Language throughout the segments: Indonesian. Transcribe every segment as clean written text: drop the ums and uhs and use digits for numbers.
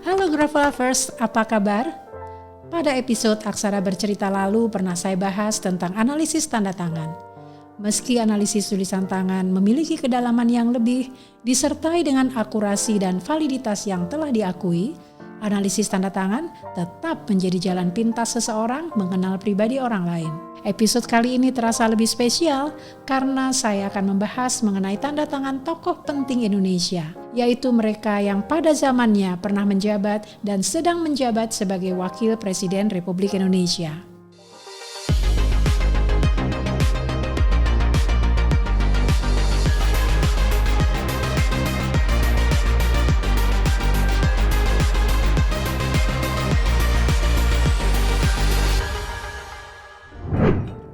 Halo Graph Lovers, apa kabar? Pada episode Aksara Bercerita lalu pernah saya bahas tentang analisis tanda tangan. Meski analisis tulisan tangan memiliki kedalaman yang lebih, disertai dengan akurasi dan validitas yang telah diakui, analisis tanda tangan tetap menjadi jalan pintas seseorang mengenal pribadi orang lain. Episode kali ini terasa lebih spesial karena saya akan membahas mengenai tanda tangan tokoh penting Indonesia, yaitu mereka yang pada zamannya pernah menjabat dan sedang menjabat sebagai Wakil Presiden Republik Indonesia.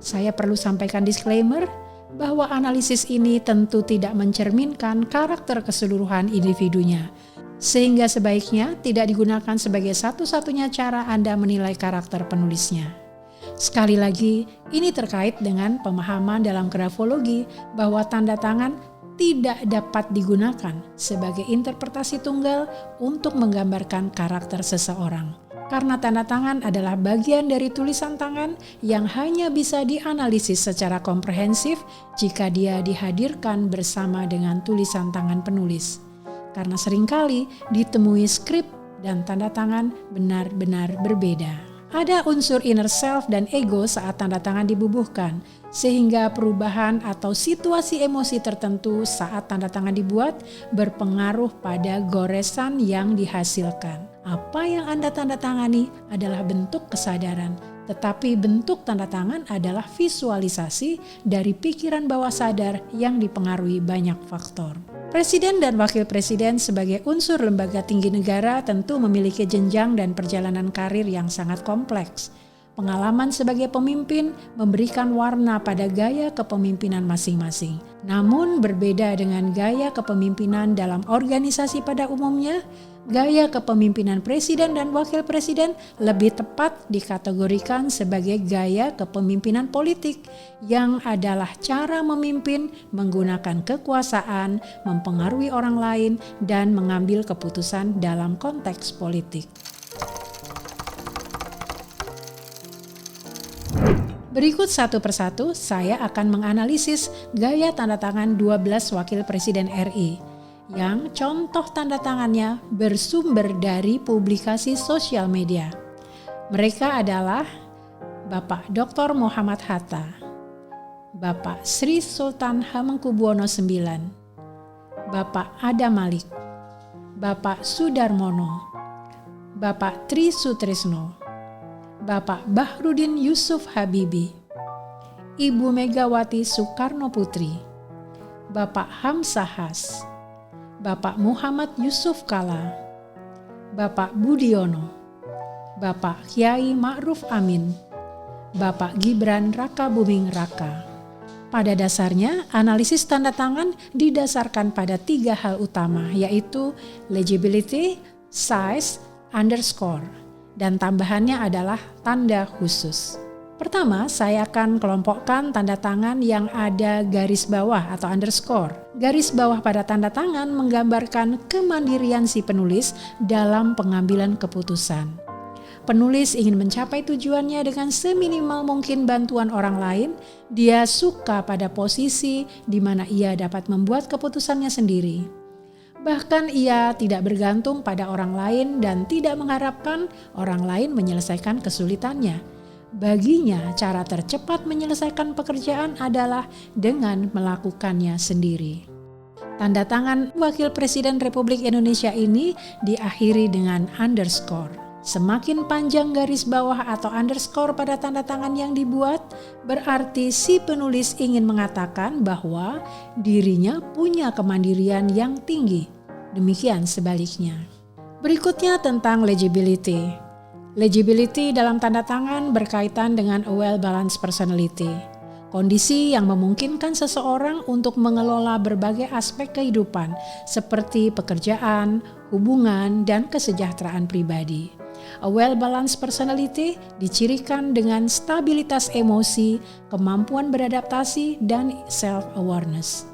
Saya perlu sampaikan disclaimer bahwa analisis ini tentu tidak mencerminkan karakter keseluruhan individunya, sehingga sebaiknya tidak digunakan sebagai satu-satunya cara Anda menilai karakter penulisnya. Sekali lagi, ini terkait dengan pemahaman dalam grafologi bahwa tanda tangan tidak dapat digunakan sebagai interpretasi tunggal untuk menggambarkan karakter seseorang. Karena tanda tangan adalah bagian dari tulisan tangan yang hanya bisa dianalisis secara komprehensif jika dia dihadirkan bersama dengan tulisan tangan penulis. Karena seringkali ditemui skrip dan tanda tangan benar-benar berbeda. Ada unsur inner self dan ego saat tanda tangan dibubuhkan, sehingga perubahan atau situasi emosi tertentu saat tanda tangan dibuat berpengaruh pada goresan yang dihasilkan. Apa yang Anda tanda tangani adalah bentuk kesadaran, tetapi bentuk tanda tangan adalah visualisasi dari pikiran bawah sadar yang dipengaruhi banyak faktor. Presiden dan Wakil Presiden sebagai unsur lembaga tinggi negara tentu memiliki jenjang dan perjalanan karir yang sangat kompleks. Pengalaman sebagai pemimpin memberikan warna pada gaya kepemimpinan masing-masing. Namun berbeda dengan gaya kepemimpinan dalam organisasi pada umumnya, gaya kepemimpinan presiden dan wakil presiden lebih tepat dikategorikan sebagai gaya kepemimpinan politik yang adalah cara memimpin menggunakan kekuasaan, mempengaruhi orang lain, dan mengambil keputusan dalam konteks politik. Berikut satu persatu saya akan menganalisis gaya tanda tangan 12 wakil presiden RI yang contoh tanda tangannya bersumber dari publikasi sosial media. Mereka adalah Bapak Dr. Muhammad Hatta, Bapak Sri Sultan Hamengkubuwono IX, Bapak Adam Malik, Bapak Sudarmono, Bapak Tri Sutrisno, Bapak Bahrudin Yusuf Habibie, Ibu Megawati Soekarno Putri, Bapak Hamzahas, Bapak Muhammad Yusuf Kalla, Bapak Budiono, Bapak Kiai Ma'ruf Amin, Bapak Gibran Rakabuming Raka. Pada dasarnya, analisis tanda tangan didasarkan pada 3 hal utama, yaitu legibility, size, underscore, dan tambahannya adalah tanda khusus. Pertama, saya akan kelompokkan tanda tangan yang ada garis bawah atau underscore. Garis bawah pada tanda tangan menggambarkan kemandirian si penulis dalam pengambilan keputusan. Penulis ingin mencapai tujuannya dengan seminimal mungkin bantuan orang lain. Dia suka pada posisi di mana ia dapat membuat keputusannya sendiri. Bahkan ia tidak bergantung pada orang lain dan tidak mengharapkan orang lain menyelesaikan kesulitannya. Baginya, cara tercepat menyelesaikan pekerjaan adalah dengan melakukannya sendiri. Tanda tangan Wakil Presiden Republik Indonesia ini diakhiri dengan underscore. Semakin panjang garis bawah atau underscore pada tanda tangan yang dibuat, berarti si penulis ingin mengatakan bahwa dirinya punya kemandirian yang tinggi. Demikian sebaliknya. Berikutnya tentang legibility. Legibility dalam tanda tangan berkaitan dengan a well-balanced personality. Kondisi yang memungkinkan seseorang untuk mengelola berbagai aspek kehidupan seperti pekerjaan, hubungan, dan kesejahteraan pribadi. A well-balanced personality dicirikan dengan stabilitas emosi, kemampuan beradaptasi, dan self-awareness.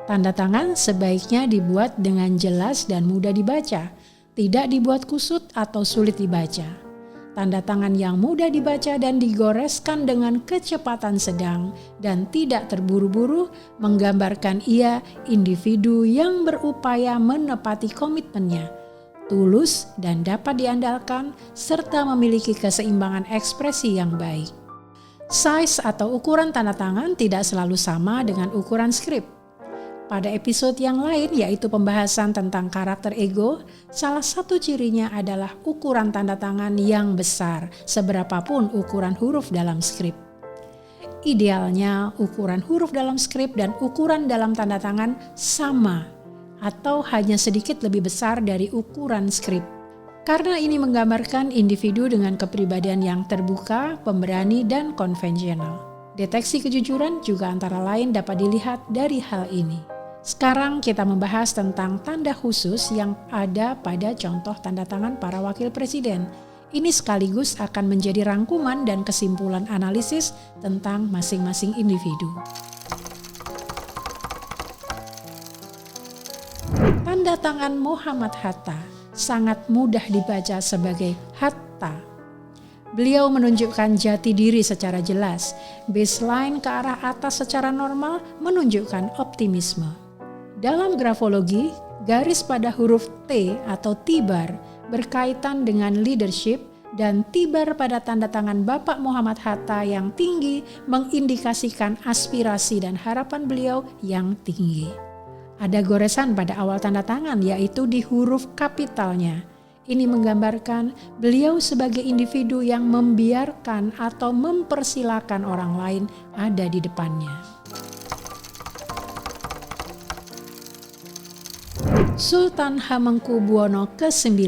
Tanda tangan sebaiknya dibuat dengan jelas dan mudah dibaca. tidak dibuat kusut atau sulit dibaca. Tanda tangan yang mudah dibaca dan digoreskan dengan kecepatan sedang dan tidak terburu-buru menggambarkan ia individu yang berupaya menepati komitmennya, tulus dan dapat diandalkan, serta memiliki keseimbangan ekspresi yang baik. Size atau ukuran tanda tangan tidak selalu sama dengan ukuran skrip. Pada episode yang lain, yaitu pembahasan tentang karakter ego, salah satu cirinya adalah ukuran tanda tangan yang besar, seberapapun ukuran huruf dalam skrip. Idealnya, ukuran huruf dalam skrip dan ukuran dalam tanda tangan sama, atau hanya sedikit lebih besar dari ukuran skrip. Karena ini menggambarkan individu dengan kepribadian yang terbuka, pemberani, dan konvensional. Deteksi kejujuran juga antara lain dapat dilihat dari hal ini. Sekarang kita membahas tentang tanda khusus yang ada pada contoh tanda tangan para wakil presiden. Ini sekaligus akan menjadi rangkuman dan kesimpulan analisis tentang masing-masing individu. Tanda tangan Muhammad Hatta sangat mudah dibaca sebagai Hatta. Beliau menunjukkan jati diri secara jelas. Baseline ke arah atas secara normal menunjukkan optimisme. Dalam grafologi, garis pada huruf T atau tibar berkaitan dengan leadership dan tibar pada tanda tangan Bapak Muhammad Hatta yang tinggi mengindikasikan aspirasi dan harapan beliau yang tinggi. Ada goresan pada awal tanda tangan yaitu di huruf kapitalnya. Ini menggambarkan beliau sebagai individu yang membiarkan atau mempersilahkan orang lain ada di depannya. Sultan Hamengkubuwono ke-9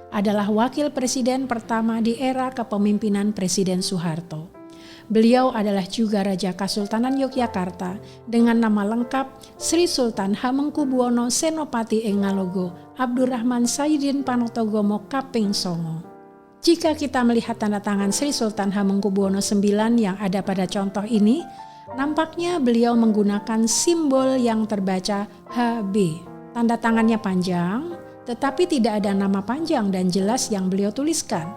adalah wakil presiden pertama di era kepemimpinan Presiden Soeharto. Beliau adalah juga Raja Kasultanan Yogyakarta dengan nama lengkap Sri Sultan Hamengkubuwono Senopati ing Ngalogo Abdurrahman Sayyidin Panotogomo Kaping Songo. Jika kita melihat tanda tangan Sri Sultan Hamengkubuwono IX yang ada pada contoh ini, nampaknya beliau menggunakan simbol yang terbaca HB. Tanda tangannya panjang, tetapi tidak ada nama panjang dan jelas yang beliau tuliskan.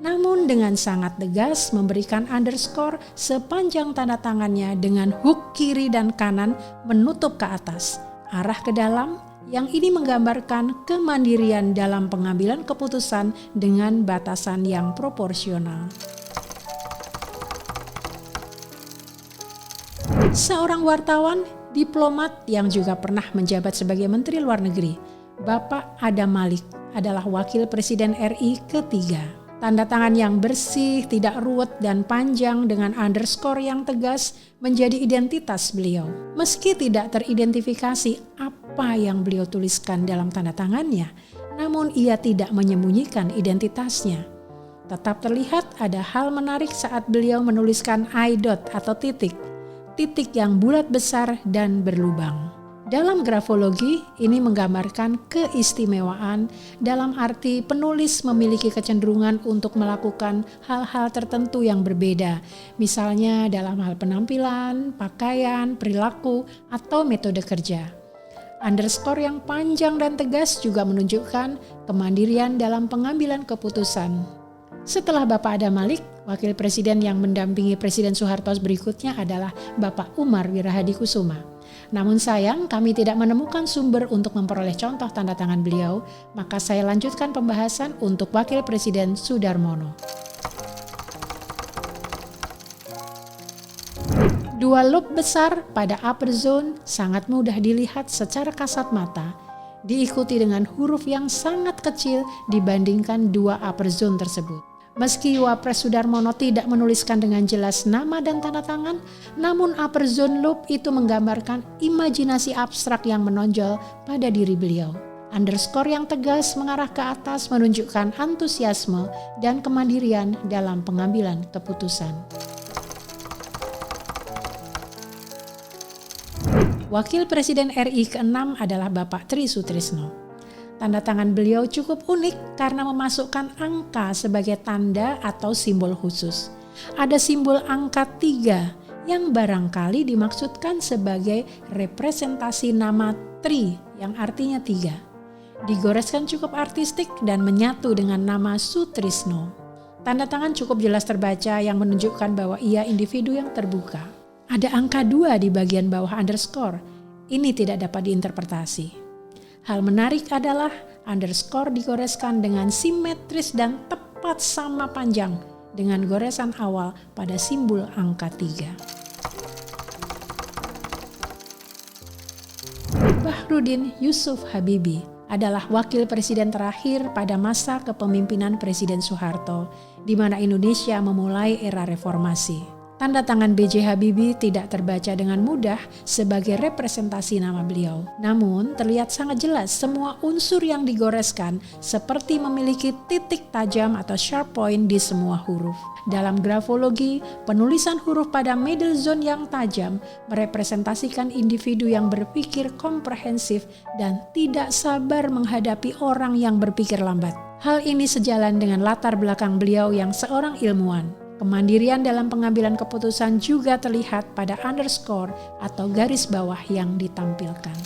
Namun dengan sangat tegas memberikan underscore sepanjang tanda tangannya dengan hook kiri dan kanan menutup ke atas, arah ke dalam, yang ini menggambarkan kemandirian dalam pengambilan keputusan dengan batasan yang proporsional. Seorang wartawan, diplomat yang juga pernah menjabat sebagai Menteri Luar Negeri, Bapak Adam Malik adalah Wakil Presiden RI ketiga. Tanda tangan yang bersih, tidak ruwet dan panjang dengan underscore yang tegas menjadi identitas beliau. Meski tidak teridentifikasi apa yang beliau tuliskan dalam tanda tangannya, namun ia tidak menyembunyikan identitasnya. Tetap terlihat ada hal menarik saat beliau menuliskan I dot atau titik yang bulat besar dan berlubang. Dalam grafologi, ini menggambarkan keistimewaan dalam arti penulis memiliki kecenderungan untuk melakukan hal-hal tertentu yang berbeda, misalnya dalam hal penampilan, pakaian, perilaku, atau metode kerja. Underscore yang panjang dan tegas juga menunjukkan kemandirian dalam pengambilan keputusan. Setelah Bapak Adam Malik, Wakil Presiden yang mendampingi Presiden Soeharto berikutnya adalah Bapak Umar Wirahadikusuma. Namun sayang kami tidak menemukan sumber untuk memperoleh contoh tanda tangan beliau, maka saya lanjutkan pembahasan untuk Wakil Presiden Sudarmono. Dua loop besar pada upper zone sangat mudah dilihat secara kasat mata, diikuti dengan huruf yang sangat kecil dibandingkan dua upper zone tersebut. Meski Wapres Sudarmono tidak menuliskan dengan jelas nama dan tanda tangan, namun upper zone loop itu menggambarkan imajinasi abstrak yang menonjol pada diri beliau. Underscore yang tegas mengarah ke atas menunjukkan antusiasme dan kemandirian dalam pengambilan keputusan. Wakil Presiden RI ke-6 adalah Bapak Tri Sutrisno. Tanda tangan beliau cukup unik karena memasukkan angka sebagai tanda atau simbol khusus. Ada simbol angka 3 yang barangkali dimaksudkan sebagai representasi nama Tri yang artinya 3. digoreskan cukup artistik dan menyatu dengan nama Sutrisno. Tanda tangan cukup jelas terbaca yang menunjukkan bahwa ia individu yang terbuka. Ada angka 2 di bagian bawah underscore. Ini tidak dapat diinterpretasi. Hal menarik adalah underscore digoreskan dengan simetris dan tepat sama panjang dengan goresan awal pada simbol angka 3. Bahrudin Yusuf Habibie adalah wakil presiden terakhir pada masa kepemimpinan Presiden Soeharto, di mana Indonesia memulai era reformasi. Tanda tangan B.J. Habibie tidak terbaca dengan mudah sebagai representasi nama beliau. Namun terlihat sangat jelas semua unsur yang digoreskan seperti memiliki titik tajam atau sharp point di semua huruf. Dalam grafologi, penulisan huruf pada middle zone yang tajam merepresentasikan individu yang berpikir komprehensif dan tidak sabar menghadapi orang yang berpikir lambat. Hal ini sejalan dengan latar belakang beliau yang seorang ilmuwan. Kemandirian dalam pengambilan keputusan juga terlihat pada underscore atau garis bawah yang ditampilkan.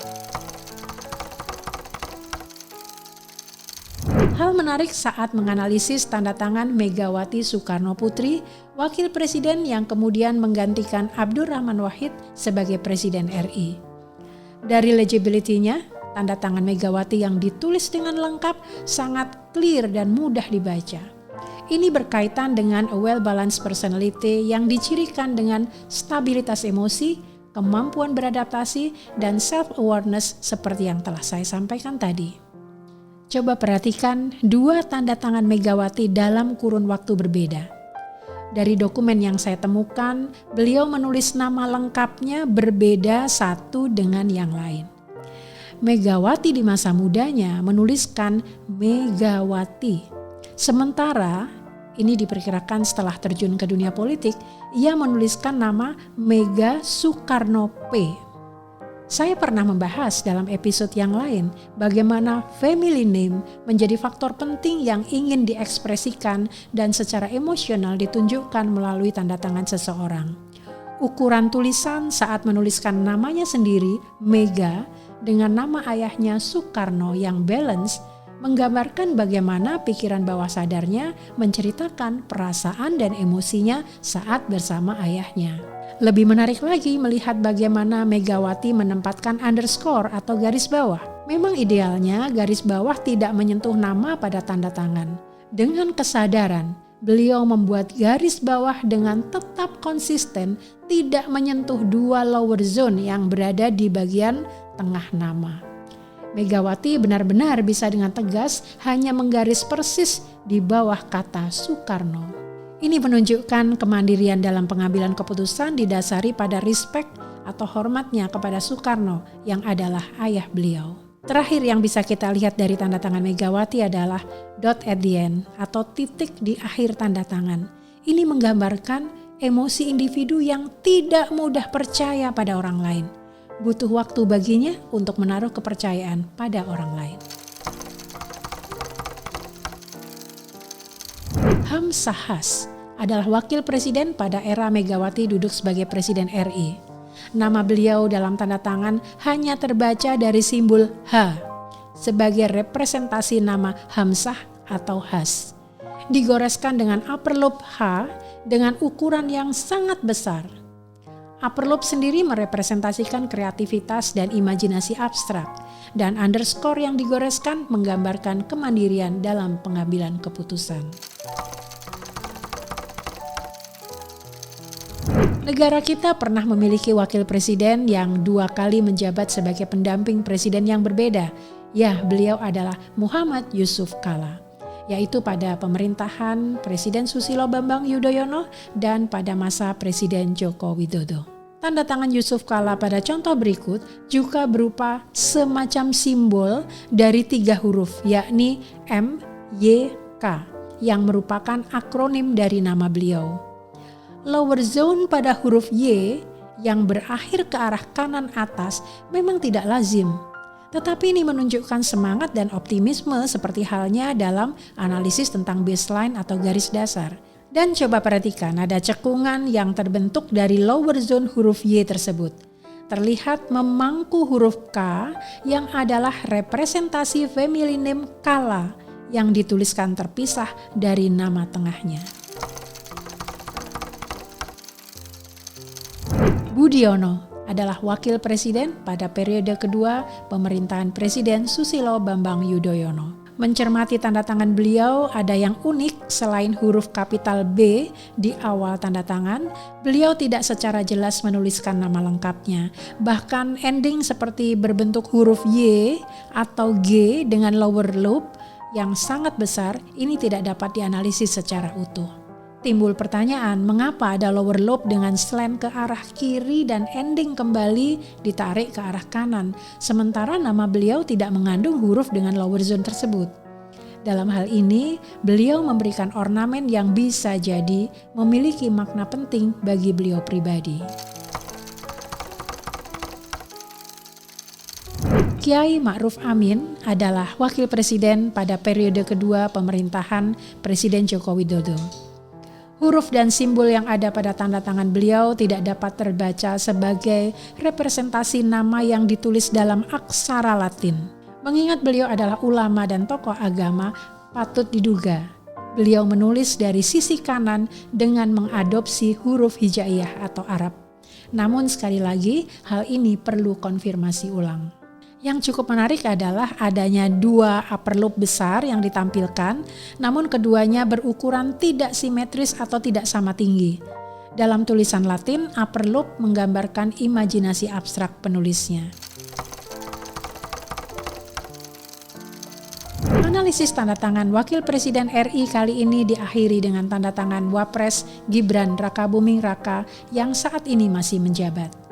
Hal menarik saat menganalisis tanda tangan Megawati Soekarno Putri, wakil presiden yang kemudian menggantikan Abdurrahman Wahid sebagai Presiden RI. Dari legibility-nya, tanda tangan Megawati yang ditulis dengan lengkap sangat clear dan mudah dibaca. Ini berkaitan dengan a well-balanced personality yang dicirikan dengan stabilitas emosi, kemampuan beradaptasi, dan self-awareness seperti yang telah saya sampaikan tadi. Coba perhatikan 2 tanda tangan Megawati dalam kurun waktu berbeda. Dari dokumen yang saya temukan, beliau menulis nama lengkapnya berbeda satu dengan yang lain. Megawati di masa mudanya menuliskan Megawati. Sementara ini diperkirakan setelah terjun ke dunia politik, ia menuliskan nama Mega Soekarno P. Saya pernah membahas dalam episode yang lain bagaimana family name menjadi faktor penting yang ingin diekspresikan dan secara emosional ditunjukkan melalui tanda tangan seseorang. Ukuran tulisan saat menuliskan namanya sendiri, Mega, dengan nama ayahnya Soekarno yang balance, menggambarkan bagaimana pikiran bawah sadarnya menceritakan perasaan dan emosinya saat bersama ayahnya. Lebih menarik lagi melihat bagaimana Megawati menempatkan underscore atau garis bawah. Memang idealnya garis bawah tidak menyentuh nama pada tanda tangan. Dengan kesadaran, beliau membuat garis bawah dengan tetap konsisten tidak menyentuh 2 lower zone yang berada di bagian tengah nama. Megawati benar-benar bisa dengan tegas hanya menggaris persis di bawah kata Soekarno. Ini menunjukkan kemandirian dalam pengambilan keputusan didasari pada respect atau hormatnya kepada Soekarno yang adalah ayah beliau. Terakhir yang bisa kita lihat dari tanda tangan Megawati adalah dot at the end atau titik di akhir tanda tangan. Ini menggambarkan emosi individu yang tidak mudah percaya pada orang lain. Butuh waktu baginya untuk menaruh kepercayaan pada orang lain. Hamzahas adalah wakil presiden pada era Megawati duduk sebagai Presiden RI. Nama beliau dalam tanda tangan hanya terbaca dari simbol H sebagai representasi nama Hamzah atau Has. Digoreskan dengan upper loop H dengan ukuran yang sangat besar. Upper loop sendiri merepresentasikan kreativitas dan imajinasi abstrak, dan underscore yang digoreskan menggambarkan kemandirian dalam pengambilan keputusan. Negara kita pernah memiliki wakil presiden yang 2 kali menjabat sebagai pendamping presiden yang berbeda. Ya, beliau adalah Muhammad Yusuf Kalla, yaitu pada pemerintahan Presiden Susilo Bambang Yudhoyono dan pada masa Presiden Joko Widodo. Tanda tangan Yusuf Kalla pada contoh berikut juga berupa semacam simbol dari 3 huruf, yakni M-Y-K, yang merupakan akronim dari nama beliau. Lower zone pada huruf Y yang berakhir ke arah kanan atas memang tidak lazim, tetapi ini menunjukkan semangat dan optimisme seperti halnya dalam analisis tentang baseline atau garis dasar. Dan coba perhatikan ada cekungan yang terbentuk dari lower zone huruf Y tersebut. terlihat memangku huruf K yang adalah representasi feminin kala yang dituliskan terpisah dari nama tengahnya. Budiono adalah wakil presiden pada periode kedua pemerintahan Presiden Susilo Bambang Yudhoyono. Mencermati tanda tangan beliau, ada yang unik selain huruf kapital B di awal tanda tangan, beliau tidak secara jelas menuliskan nama lengkapnya. Bahkan ending seperti berbentuk huruf Y atau G dengan lower loop yang sangat besar ini tidak dapat dianalisis secara utuh. Timbul pertanyaan, mengapa ada lower loop dengan slant ke arah kiri dan ending kembali ditarik ke arah kanan, sementara nama beliau tidak mengandung huruf dengan lower zone tersebut. Dalam hal ini, beliau memberikan ornamen yang bisa jadi memiliki makna penting bagi beliau pribadi. Kiai Ma'ruf Amin adalah wakil presiden pada periode kedua pemerintahan Presiden Joko Widodo. Huruf dan simbol yang ada pada tanda tangan beliau tidak dapat terbaca sebagai representasi nama yang ditulis dalam aksara Latin. Mengingat beliau adalah ulama dan tokoh agama, patut diduga beliau menulis dari sisi kanan dengan mengadopsi huruf hijaiyah atau Arab. Namun sekali lagi, hal ini perlu konfirmasi ulang. Yang cukup menarik adalah adanya dua upper loop besar yang ditampilkan, namun keduanya berukuran tidak simetris atau tidak sama tinggi. Dalam tulisan Latin, upper loop menggambarkan imajinasi abstrak penulisnya. Analisis tanda tangan Wakil Presiden RI kali ini diakhiri dengan tanda tangan Wapres Gibran Rakabuming Raka yang saat ini masih menjabat.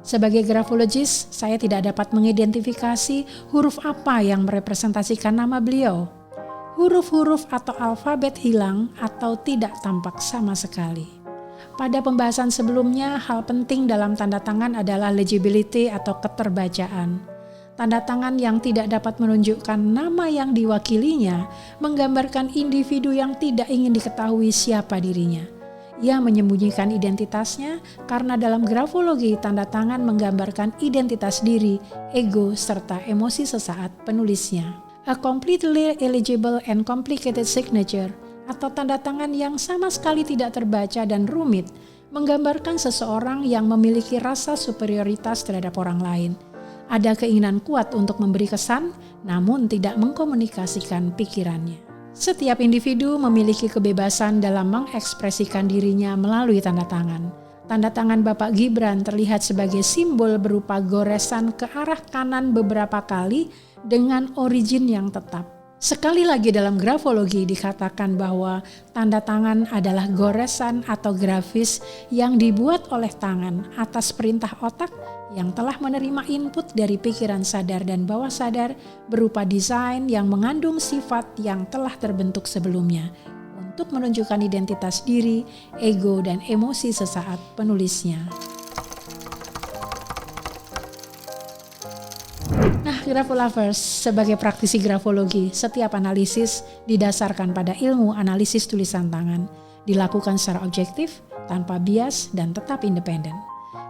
Sebagai grafologis, saya tidak dapat mengidentifikasi huruf apa yang merepresentasikan nama beliau. Huruf-huruf atau alfabet hilang atau tidak tampak sama sekali. Pada pembahasan sebelumnya, hal penting dalam tanda tangan adalah legibility atau keterbacaan. Tanda tangan yang tidak dapat menunjukkan nama yang diwakilinya menggambarkan individu yang tidak ingin diketahui siapa dirinya. Ia menyembunyikan identitasnya karena dalam grafologi tanda tangan menggambarkan identitas diri, ego, serta emosi sesaat penulisnya. A completely illegible and complicated signature atau tanda tangan yang sama sekali tidak terbaca dan rumit menggambarkan seseorang yang memiliki rasa superioritas terhadap orang lain. Ada keinginan kuat untuk memberi kesan namun tidak mengkomunikasikan pikirannya. Setiap individu memiliki kebebasan dalam mengekspresikan dirinya melalui tanda tangan. Tanda tangan Bapak Gibran terlihat sebagai simbol berupa goresan ke arah kanan beberapa kali dengan origin yang tetap. Sekali lagi dalam grafologi dikatakan bahwa tanda tangan adalah goresan atau grafis yang dibuat oleh tangan atas perintah otak yang telah menerima input dari pikiran sadar dan bawah sadar berupa desain yang mengandung sifat yang telah terbentuk sebelumnya untuk menunjukkan identitas diri, ego, dan emosi sesaat penulisnya. Nah, Grafolovers, sebagai praktisi grafologi, setiap analisis didasarkan pada ilmu analisis tulisan tangan, dilakukan secara objektif, tanpa bias, dan tetap independen.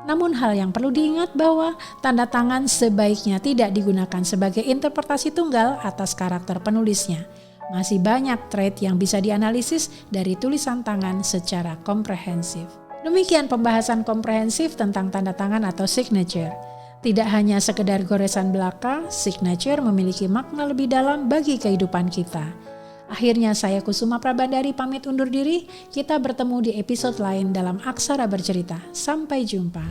Namun hal yang perlu diingat bahwa tanda tangan sebaiknya tidak digunakan sebagai interpretasi tunggal atas karakter penulisnya. Masih banyak trait yang bisa dianalisis dari tulisan tangan secara komprehensif. Demikian pembahasan komprehensif tentang tanda tangan atau signature. Tidak hanya sekedar goresan belaka, signature memiliki makna lebih dalam bagi kehidupan kita. Akhirnya saya Kusuma Prabandari pamit undur diri. Kita bertemu di episode lain dalam Aksara Bercerita. Sampai jumpa.